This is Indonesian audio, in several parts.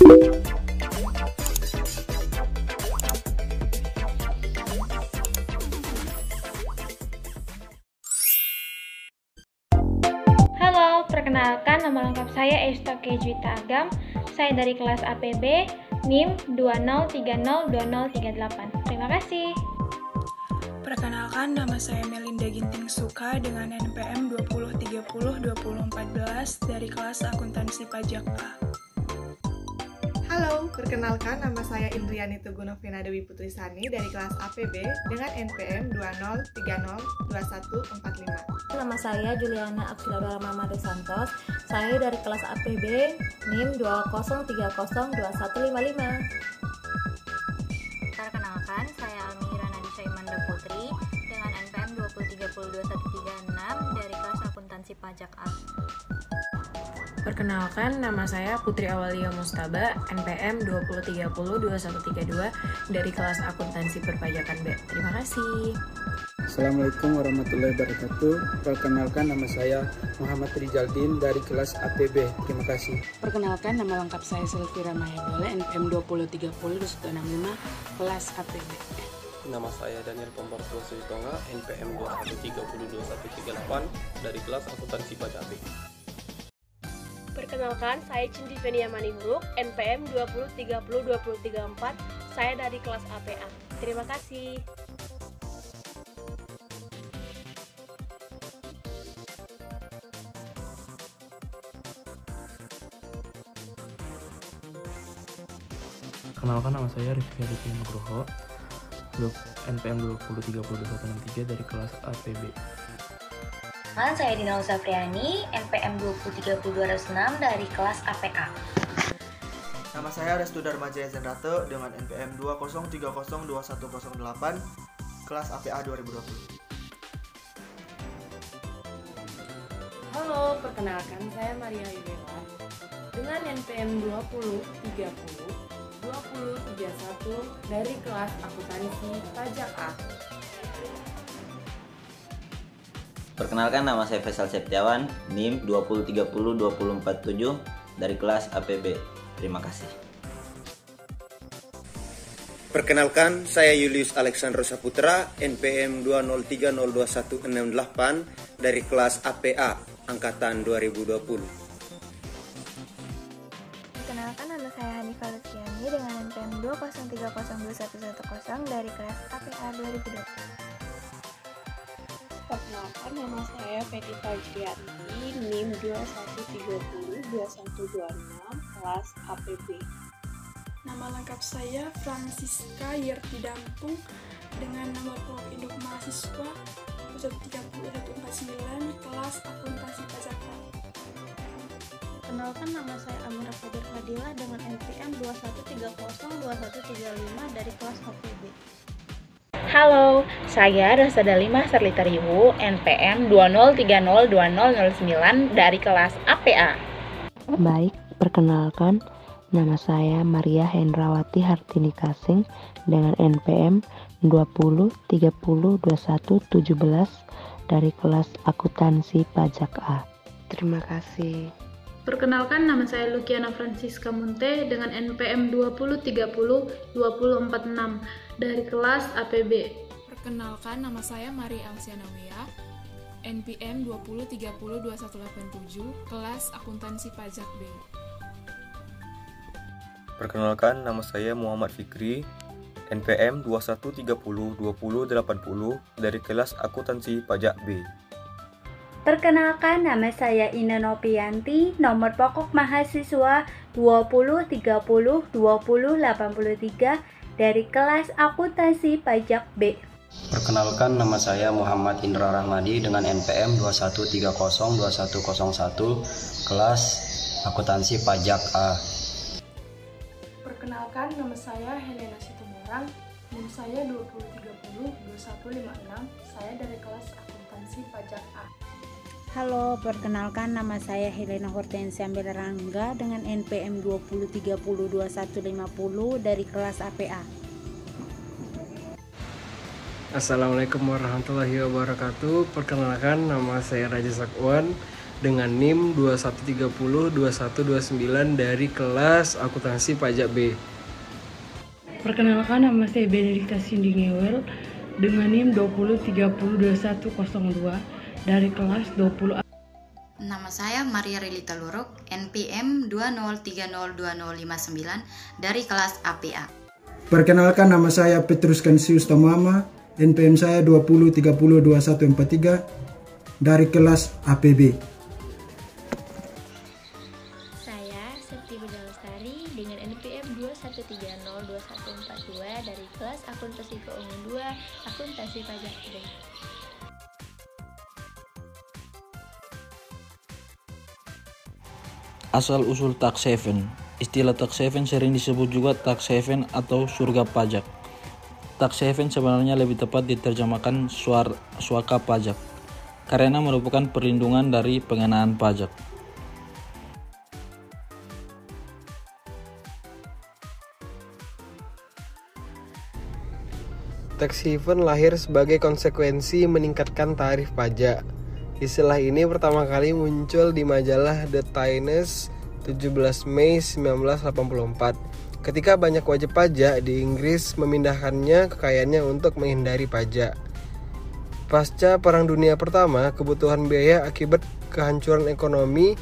Halo, perkenalkan nama lengkap saya Estoke Juwita Agam. Saya dari kelas APB NIM 20302038. Terima kasih. Perkenalkan, nama saya Melinda Ginting Suka dengan NPM 20302014 dari kelas Akuntansi Pajak A. Halo, perkenalkan nama saya Indriani Tegunovena Dewi Putrisani dari kelas APB dengan NPM 20302145. Nama saya Juliana Aksilabara Mamade Santos. Saya dari kelas APB NIM 20302155. Perkenalkan, saya Almira Nadisha Imanda Putri dengan NPM 20302136 dari kelas Akuntansi Pajak A. Perkenalkan, nama saya Putri Awalia Mustaba, NPM 20302132 dari kelas Akuntansi Perpajakan B. Terima kasih. Assalamualaikum warahmatullahi wabarakatuh. Perkenalkan, nama saya Muhammad Rizaldin dari kelas APB. Terima kasih. Perkenalkan, nama lengkap saya Selvira Mahedole, NPM 20302165, kelas APB. Nama saya Daniel Pombarto Suitonga, NPM 21302138 dari kelas Akuntansi Pajak B. Perkenalkan, saya Cindy Venia Manihuruk, NPM 20302034, saya dari kelas APA. Terima kasih. Perkenalkan, nama saya Rifki Aditya Nugroho, NPM 20302163 dari kelas APB. Saya Dina Usafriani, NPM 203026 dari kelas APA. Nama saya Restu Darmajaya Zenrato dengan NPM 20302108, kelas APA 2020. Halo, perkenalkan saya Maria Yudela dengan NPM 2031 dari kelas Akuntansi Pajak A. Perkenalkan, nama saya Faisal Septiawan, NIM 20302047 dari kelas APB. Terima kasih. Perkenalkan, saya Julius Alexander Saputra, NPM 203021168 dari kelas APA angkatan 2020. Perkenalkan, nama saya Hanifah Lutfiani dengan NPM 203021110 dari kelas APA 2020. Perkenalkan, nama saya Fethi Fajrianti, NIM 21302126, kelas APB. Nama lengkap saya Francisca Yerti Dampung dengan nomor pokok induk mahasiswa 13149, kelas Akuntansi Pajak A. Perkenalkan, nama saya Amira Fajar Fadila dengan NPM 21302135 dari kelas APB. Halo, saya Rasada Lima Serlitariwu, NPM 20302009 dari kelas APA. Baik, perkenalkan, nama saya Maria Hendrawati Hartini Kasing dengan NPM 20302117 dari kelas Akuntansi Pajak A. Terima kasih. Perkenalkan, nama saya Lukiana Francisca Munte dengan NPM 20302046 dari kelas APB. Perkenalkan, nama saya Mari Alsianawea, NPM 20302187, kelas Akuntansi Pajak B. Perkenalkan, nama saya Muhammad Fikri, NPM 21302080 dari kelas Akuntansi Pajak B. Perkenalkan, nama saya Ina Nopianti, nomor pokok mahasiswa 20302083 dari kelas Akuntansi Pajak B. Perkenalkan, nama saya Muhammad Indra Rahmadi dengan NPM 21302101, kelas Akuntansi Pajak A. Perkenalkan, nama saya Helena Situmorang, NIM saya 20302156, saya dari kelas Akuntansi Pajak A. Halo, perkenalkan, nama saya Helena Hortensia Belerangga dengan NPM 20302150 dari kelas APA. Assalamualaikum warahmatullahi wabarakatuh. Perkenalkan, nama saya Raja Sakwan dengan NIM 21302129 dari kelas akuntansi pajak B. Perkenalkan, nama saya Benedikta Cindy Ngewel dengan NIM 20302102 dari kelas 20. Nama saya Maria Relita Luruk, NPM 20302059 dari kelas APA. Perkenalkan, nama saya Petrus Kansius Tamama, NPM saya 20302143 dari kelas APB. Saya Septi Bunda Lestari dengan NPM 21302142 dari kelas Akuntansi Keuangan 2, Akuntansi Pajak B. Asal-usul tax haven. Istilah tax haven sering disebut juga tax haven atau surga pajak. Tax haven sebenarnya lebih tepat diterjemahkan suaka pajak, karena merupakan perlindungan dari pengenaan pajak. Tax haven lahir sebagai konsekuensi meningkatkan tarif pajak. Istilah ini pertama kali muncul di majalah The Times 17 Mei 1984 ketika banyak wajib pajak di Inggris memindahkannya kekayaannya untuk menghindari pajak. Pasca Perang Dunia Pertama, kebutuhan biaya akibat kehancuran ekonomi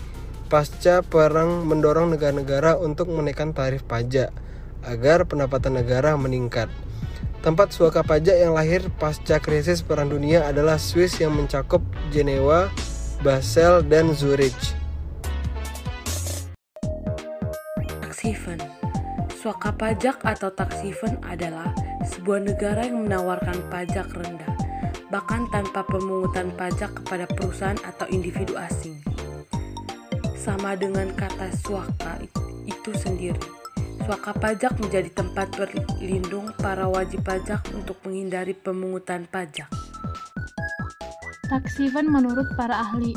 pasca perang mendorong negara-negara untuk menaikkan tarif pajak agar pendapatan negara meningkat. Tempat suaka pajak yang lahir pasca krisis Perang Dunia adalah Swiss yang mencakup Jenewa, Basel, dan Zurich. Tax haven. Suaka pajak atau tax haven adalah sebuah negara yang menawarkan pajak rendah, bahkan tanpa pemungutan pajak kepada perusahaan atau individu asing. Sama dengan kata suaka itu sendiri. Suaka pajak menjadi tempat berlindung para wajib pajak untuk menghindari pemungutan pajak. Tax haven menurut para ahli.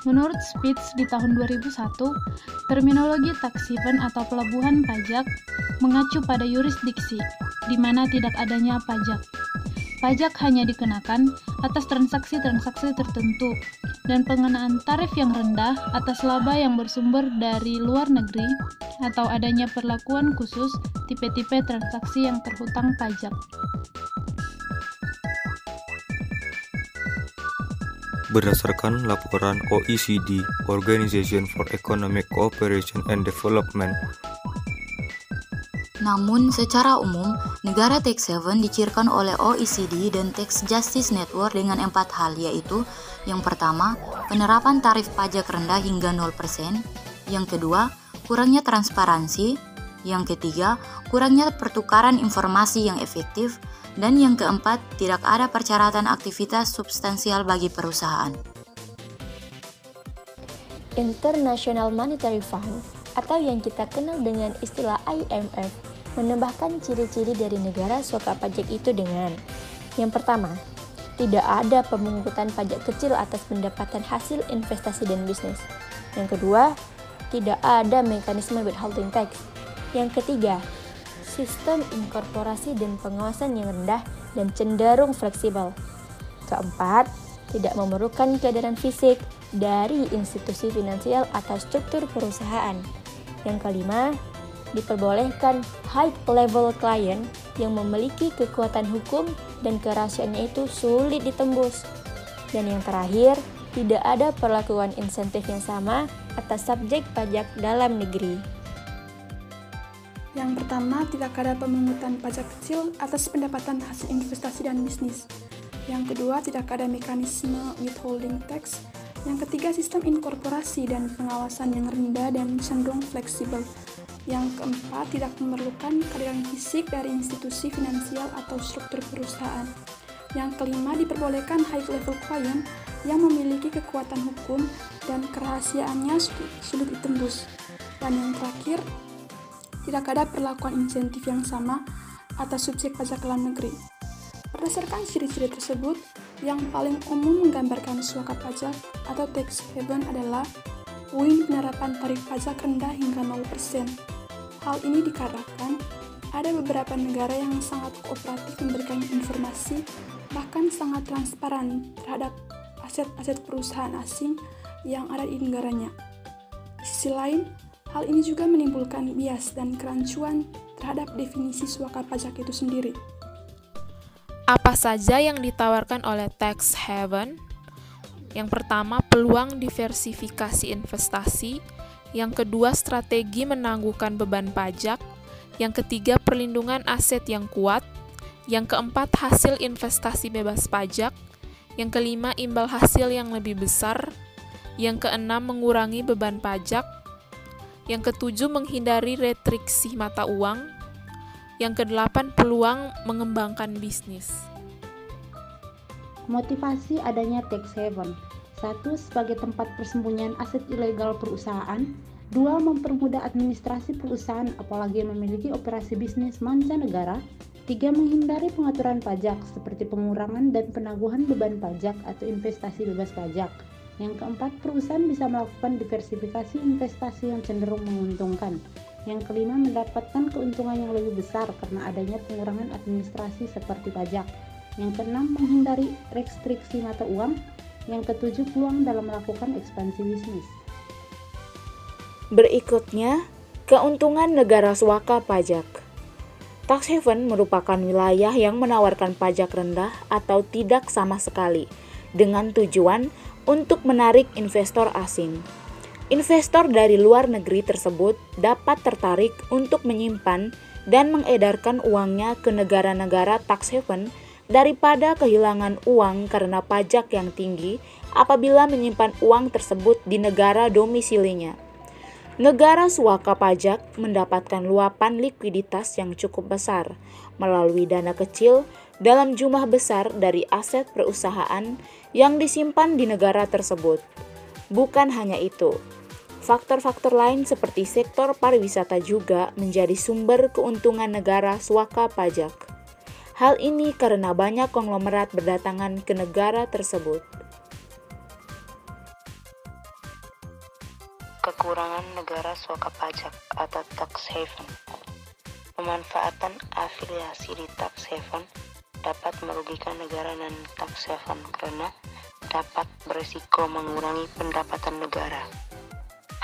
Menurut Spitz di tahun 2001, terminologi tax haven atau pelabuhan pajak mengacu pada yurisdiksi, di mana tidak adanya pajak. Pajak hanya dikenakan atas transaksi-transaksi tertentu, dan pengenaan tarif yang rendah atas laba yang bersumber dari luar negeri, atau adanya perlakuan khusus tipe-tipe transaksi yang terhutang pajak. Berdasarkan laporan OECD, Organization for Economic Cooperation and Development. Namun, secara umum, negara tax haven dicirikan oleh OECD dan Tax Justice Network dengan 4 hal, yaitu yang pertama, penerapan tarif pajak rendah hingga 0%, yang kedua, kurangnya transparansi, yang ketiga, kurangnya pertukaran informasi yang efektif, dan yang keempat, tidak ada persyaratan aktivitas substansial bagi perusahaan. International Monetary Fund, atau yang kita kenal dengan istilah IMF, menambahkan ciri-ciri dari negara suaka pajak itu dengan: yang pertama, tidak ada pemungutan pajak kecil atas pendapatan hasil investasi dan bisnis. Yang kedua, tidak ada mekanisme withholding tax. Yang ketiga, sistem inkorporasi dan pengawasan yang rendah dan cenderung fleksibel. Keempat, tidak memerlukan kehadiran fisik dari institusi finansial atau struktur perusahaan. Yang kelima, diperbolehkan high level client yang memiliki kekuatan hukum dan kerahasiaannya itu sulit ditembus. Dan yang terakhir, tidak ada perlakuan insentif yang sama atas subjek pajak dalam negeri. Yang pertama, tidak ada pemungutan pajak kecil atas pendapatan hasil investasi dan bisnis. Yang kedua, tidak ada mekanisme withholding tax. Yang ketiga, sistem inkorporasi dan pengawasan yang rendah dan cenderung fleksibel. Yang keempat, tidak memerlukan kehadiran fisik dari institusi finansial atau struktur perusahaan. Yang kelima, diperbolehkan high level client yang memiliki kekuatan hukum dan kerahasiaannya sulit ditembus. Dan yang terakhir, tidak ada perlakuan insentif yang sama atas subjek pajak dalam negeri. Berdasarkan ciri-ciri tersebut, yang paling umum menggambarkan suaka pajak atau tax haven adalah penerapan tarif pajak rendah hingga 0%. Hal ini dikarenakan ada beberapa negara yang sangat kooperatif memberikan informasi, bahkan sangat transparan terhadap aset-aset perusahaan asing yang ada di negaranya. Di sisi lain, hal ini juga menimbulkan bias dan kerancuan terhadap definisi suaka pajak itu sendiri. Apa saja yang ditawarkan oleh tax haven? Yang pertama, peluang diversifikasi investasi. Yang kedua, strategi menangguhkan beban pajak. Yang ketiga, perlindungan aset yang kuat. Yang keempat, hasil investasi bebas pajak. Yang kelima, imbal hasil yang lebih besar. Yang keenam, mengurangi beban pajak. Yang ketujuh, menghindari restriksi mata uang. Yang kedelapan, peluang mengembangkan bisnis. Motivasi adanya tax haven. 1. Sebagai tempat persembunyian aset ilegal perusahaan. 2. Mempermudah administrasi perusahaan apalagi yang memiliki operasi bisnis mancanegara. 3. Menghindari pengaturan pajak seperti pengurangan dan penaguhan beban pajak atau investasi bebas pajak. Yang keempat, perusahaan bisa melakukan diversifikasi investasi yang cenderung menguntungkan. Yang kelima, mendapatkan keuntungan yang lebih besar karena adanya pengurangan administrasi seperti pajak. Yang keenam, menghindari restriksi mata uang. Yang ketujuh, peluang dalam melakukan ekspansi bisnis. Berikutnya, keuntungan negara suaka pajak. Tax haven merupakan wilayah yang menawarkan pajak rendah atau tidak sama sekali dengan tujuan untuk menarik investor asing. Investor dari luar negeri tersebut dapat tertarik untuk menyimpan dan mengedarkan uangnya ke negara-negara tax haven daripada kehilangan uang karena pajak yang tinggi apabila menyimpan uang tersebut di negara domisilinya. Negara suaka pajak mendapatkan luapan likuiditas yang cukup besar melalui dana kecil dalam jumlah besar dari aset perusahaan yang disimpan di negara tersebut. Bukan hanya itu, faktor-faktor lain seperti sektor pariwisata juga menjadi sumber keuntungan negara suaka pajak. Hal ini karena banyak konglomerat berdatangan ke negara tersebut. Kekurangan negara suaka pajak atau tax haven. Pemanfaatan afiliasi di tax haven dapat merugikan negara dan tax haven karena dapat berisiko mengurangi pendapatan negara.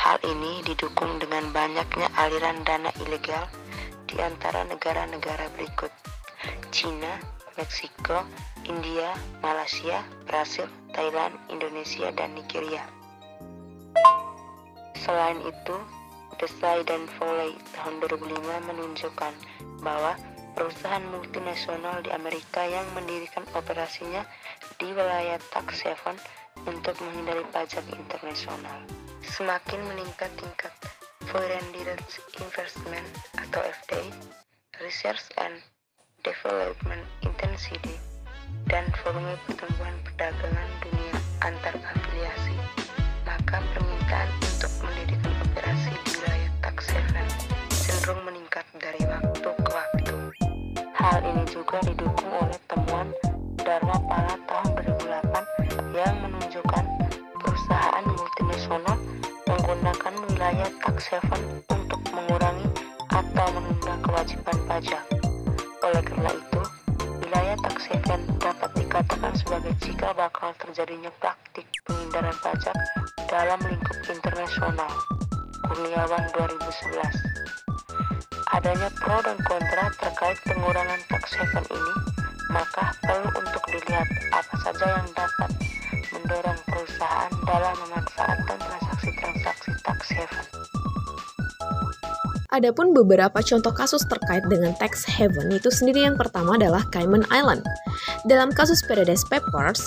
Hal ini didukung dengan banyaknya aliran dana ilegal di antara negara-negara berikut: China, Meksiko, India, Malaysia, Brasil, Thailand, Indonesia, dan Nigeria. Selain itu, Desai dan Foley tahun 2005 menunjukkan bahwa perusahaan multinasional di Amerika yang mendirikan operasinya di wilayah tax haven untuk menghindari pajak internasional. Semakin meningkat tingkat Foreign Direct Investment atau FDI, Research and Development Intensity, dan volume pertumbuhan perdagangan dunia antar afiliasi, maka permintaan untuk mendirikan operasi di wilayah tax haven cenderung meningkat dari waktu ke waktu. Hal ini juga didukung oleh temuan Dharma Pala tahun 2008 yang menunjukkan perusahaan multinasional menggunakan wilayah tax haven untuk mengurangi atau menunda kewajiban pajak. Oleh karena itu, wilayah tax haven dapat dikatakan sebagai cikal bakal terjadinya praktik penghindaran pajak dalam lingkup internasional. Kurniawan 2011. Adanya pro dan kontra terkait pengurangan tax haven ini, maka perlu untuk dilihat apa saja yang dapat mendorong perusahaan dalam memanfaatkan transaksi-transaksi tax haven. Adapun beberapa contoh kasus terkait dengan tax haven itu sendiri, yang pertama adalah Cayman Island. Dalam kasus Paradise Papers,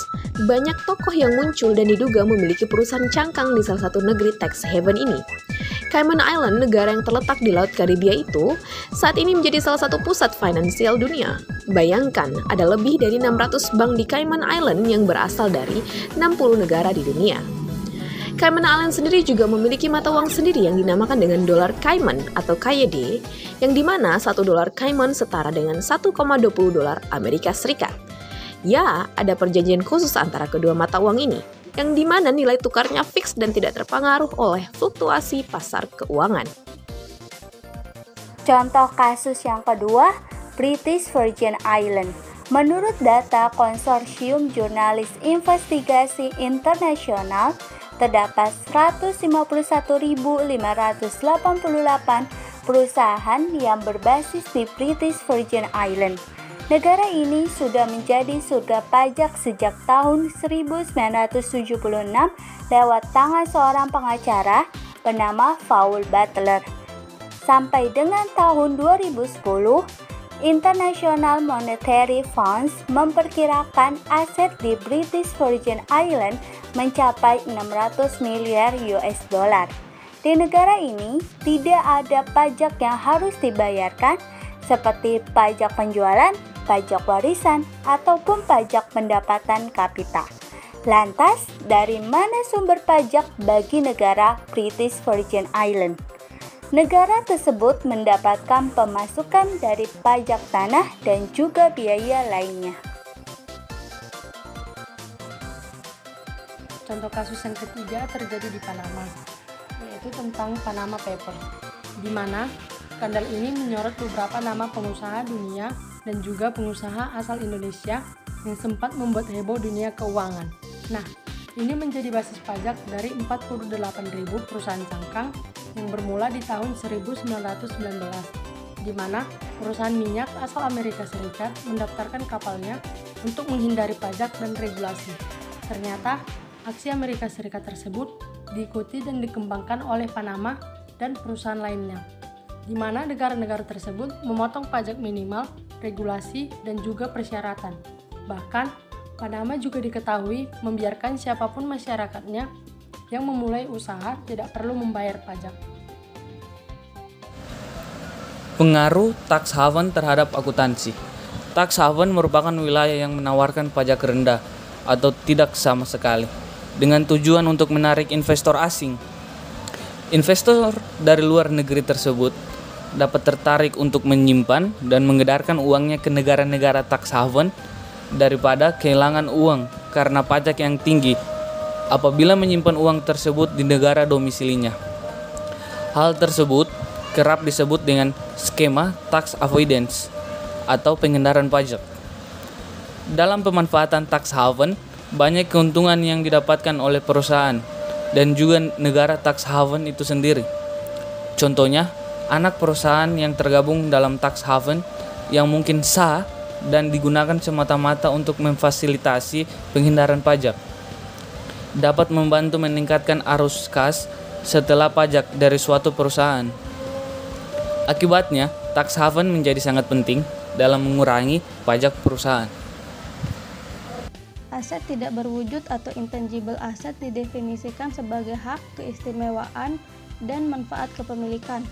banyak tokoh yang muncul dan diduga memiliki perusahaan cangkang di salah satu negeri tax haven ini. Cayman Island, negara yang terletak di Laut Karibia itu, saat ini menjadi salah satu pusat finansial dunia. Bayangkan, ada lebih dari 600 bank di Cayman Island yang berasal dari 60 negara di dunia. Cayman Island sendiri juga memiliki mata uang sendiri yang dinamakan dengan dolar Cayman atau KYD, yang dimana 1 dolar Cayman setara dengan 1,20 dolar Amerika Serikat. Ya, ada perjanjian khusus antara kedua mata uang ini, yang dimana nilai tukarnya fix dan tidak terpengaruh oleh fluktuasi pasar keuangan. Contoh kasus yang kedua, British Virgin Islands. Menurut data Konsorsium Jurnalis Investigasi Internasional, terdapat 151.588 perusahaan yang berbasis di British Virgin Islands. Negara ini sudah menjadi surga pajak sejak tahun 1976 lewat tangan seorang pengacara bernama Paul Butler. Sampai dengan tahun 2010, International Monetary Funds memperkirakan aset di British Virgin Islands mencapai 600 miliar US dollar. Di negara ini tidak ada pajak yang harus dibayarkan seperti pajak penjualan, pajak warisan, ataupun pajak pendapatan kapital. Lantas, dari mana sumber pajak bagi negara British Virgin Islands? Negara tersebut mendapatkan pemasukan dari pajak tanah dan juga biaya lainnya. Contoh kasus yang ketiga terjadi di Panama, yaitu tentang Panama Papers, di mana skandal ini menyorot beberapa nama pengusaha dunia dan juga pengusaha asal Indonesia yang sempat membuat heboh dunia keuangan. Nah, ini menjadi basis pajak dari 48.000 perusahaan cangkang yang bermula di tahun 1919, di mana perusahaan minyak asal Amerika Serikat mendaftarkan kapalnya untuk menghindari pajak dan regulasi. Ternyata, aksi Amerika Serikat tersebut diikuti dan dikembangkan oleh Panama dan perusahaan lainnya, di mana negara-negara tersebut memotong pajak minimal, regulasi, dan juga persyaratan. Bahkan, Panama juga diketahui membiarkan siapapun masyarakatnya yang memulai usaha tidak perlu membayar pajak. Pengaruh tax haven terhadap akuntansi. Tax haven merupakan wilayah yang menawarkan pajak rendah atau tidak sama sekali, dengan tujuan untuk menarik investor asing. Investor dari luar negeri tersebut dapat tertarik untuk menyimpan dan mengedarkan uangnya ke negara-negara tax haven daripada kehilangan uang karena pajak yang tinggi apabila menyimpan uang tersebut di negara domisilinya. Hal tersebut kerap disebut dengan skema tax avoidance atau penghindaran pajak. Dalam pemanfaatan tax haven, banyak keuntungan yang didapatkan oleh perusahaan dan juga negara tax haven itu sendiri. Contohnya, anak perusahaan yang tergabung dalam tax haven yang mungkin sah dan digunakan semata-mata untuk memfasilitasi penghindaran pajak, dapat membantu meningkatkan arus kas setelah pajak dari suatu perusahaan. Akibatnya, tax haven menjadi sangat penting dalam mengurangi pajak perusahaan. Aset tidak berwujud atau intangible asset didefinisikan sebagai hak, keistimewaan, dan manfaat kepemilikan.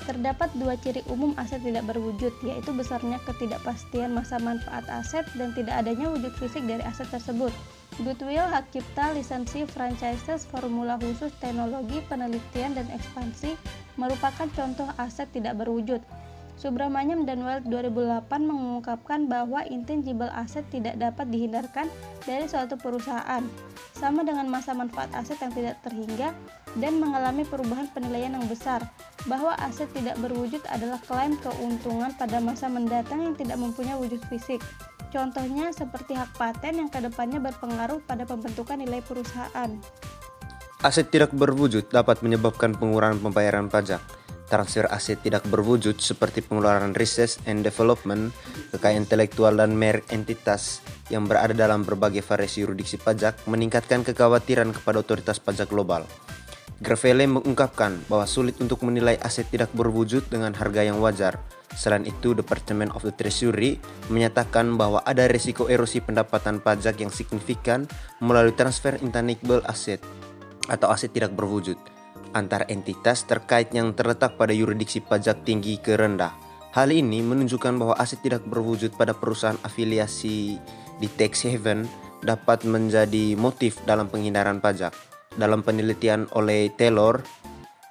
Terdapat dua ciri umum aset tidak berwujud, yaitu besarnya ketidakpastian masa manfaat aset dan tidak adanya wujud fisik dari aset tersebut. Goodwill, hak cipta, lisensi, franchises, formula khusus, teknologi, penelitian, dan ekspansi merupakan contoh aset tidak berwujud. Subramaniam dan Wells 2008 mengungkapkan bahwa intangible aset tidak dapat dihindarkan dari suatu perusahaan, sama dengan masa manfaat aset yang tidak terhingga dan mengalami perubahan penilaian yang besar, bahwa aset tidak berwujud adalah klaim keuntungan pada masa mendatang yang tidak mempunyai wujud fisik. Contohnya seperti hak paten yang kedepannya berpengaruh pada pembentukan nilai perusahaan. Aset tidak berwujud dapat menyebabkan pengurangan pembayaran pajak. Transfer aset tidak berwujud seperti pengeluaran research and development, kekayaan intelektual dan merek entitas yang berada dalam berbagai variasi yurisdiksi pajak meningkatkan kekhawatiran kepada otoritas pajak global. Gravelle mengungkapkan bahwa sulit untuk menilai aset tidak berwujud dengan harga yang wajar. Selain itu, Department of the Treasury menyatakan bahwa ada risiko erosi pendapatan pajak yang signifikan melalui transfer intangible asset atau aset tidak berwujud antar entitas terkait yang terletak pada yurisdiksi pajak tinggi ke rendah. Hal ini menunjukkan bahwa aset tidak berwujud pada perusahaan afiliasi di tax haven dapat menjadi motif dalam penghindaran pajak. Dalam penelitian oleh Taylor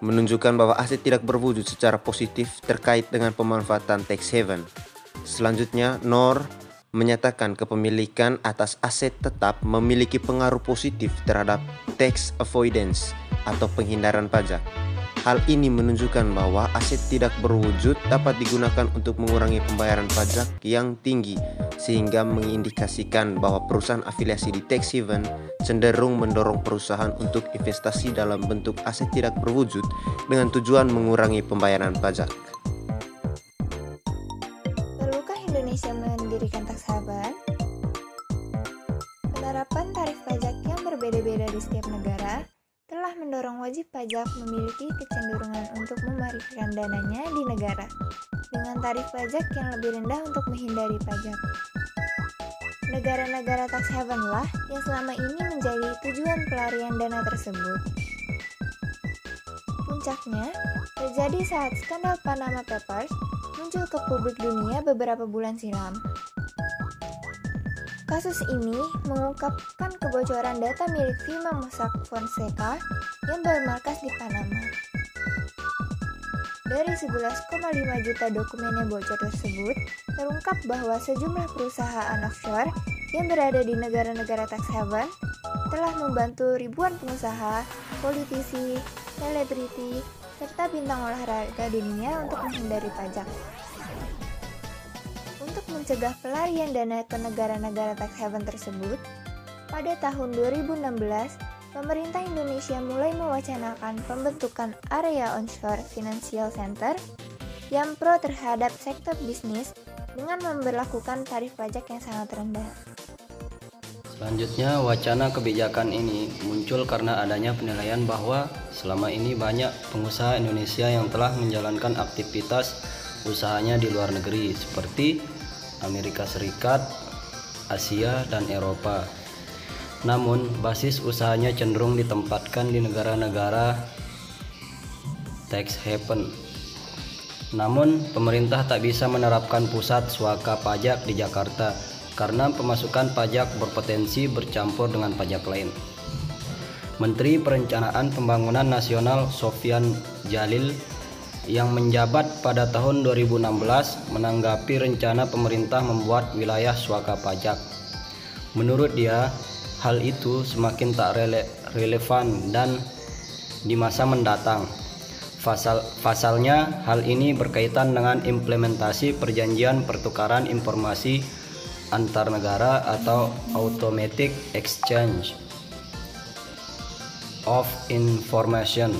menunjukkan bahwa aset tidak berwujud secara positif terkait dengan pemanfaatan tax haven. Selanjutnya, Noor menyatakan kepemilikan atas aset tetap memiliki pengaruh positif terhadap tax avoidance atau penghindaran pajak. Hal ini menunjukkan bahwa aset tidak berwujud dapat digunakan untuk mengurangi pembayaran pajak yang tinggi, sehingga mengindikasikan bahwa perusahaan afiliasi di tax haven cenderung mendorong perusahaan untuk investasi dalam bentuk aset tidak berwujud dengan tujuan mengurangi pembayaran pajak. Perlukah Indonesia mendirikan tax haven? Penerapan tarif pajak yang berbeda-beda di setiap negara telah mendorong wajib pajak memiliki kecenderungan untuk memarkirkan dananya di negara dengan tarif pajak yang lebih rendah untuk menghindari pajak. Negara-negara tax haven lah yang selama ini menjadi tujuan pelarian dana tersebut. Puncaknya terjadi saat skandal Panama Papers muncul ke publik dunia beberapa bulan silam. Kasus ini mengungkapkan kebocoran data milik firma Mossack Fonseca yang bermarkas di Panama. Dari 11,5 juta dokumen yang bocor tersebut, terungkap bahwa sejumlah perusahaan offshore yang berada di negara-negara tax haven telah membantu ribuan pengusaha, politisi, selebriti, serta bintang olahraga di dunia untuk menghindari pajak. Untuk mencegah pelarian dana ke negara-negara tax haven tersebut, pada tahun 2016, pemerintah Indonesia mulai mewacanakan pembentukan area onshore financial center yang pro terhadap sektor bisnis dengan memberlakukan tarif pajak yang sangat rendah. Selanjutnya, wacana kebijakan ini muncul karena adanya penilaian bahwa selama ini banyak pengusaha Indonesia yang telah menjalankan aktivitas usahanya di luar negeri seperti Amerika Serikat, Asia, dan Eropa. Namun, basis usahanya cenderung ditempatkan di negara-negara tax haven. Namun, pemerintah tak bisa menerapkan pusat suaka pajak di Jakarta karena pemasukan pajak berpotensi bercampur dengan pajak lain. Menteri Perencanaan Pembangunan Nasional Sofyan Djalil yang menjabat pada tahun 2016 menanggapi rencana pemerintah membuat wilayah suaka pajak. Menurut dia, hal itu semakin tak relevan dan di masa mendatang. Pasalnya, hal ini berkaitan dengan implementasi perjanjian pertukaran informasi antar negara atau Automatic Exchange of Information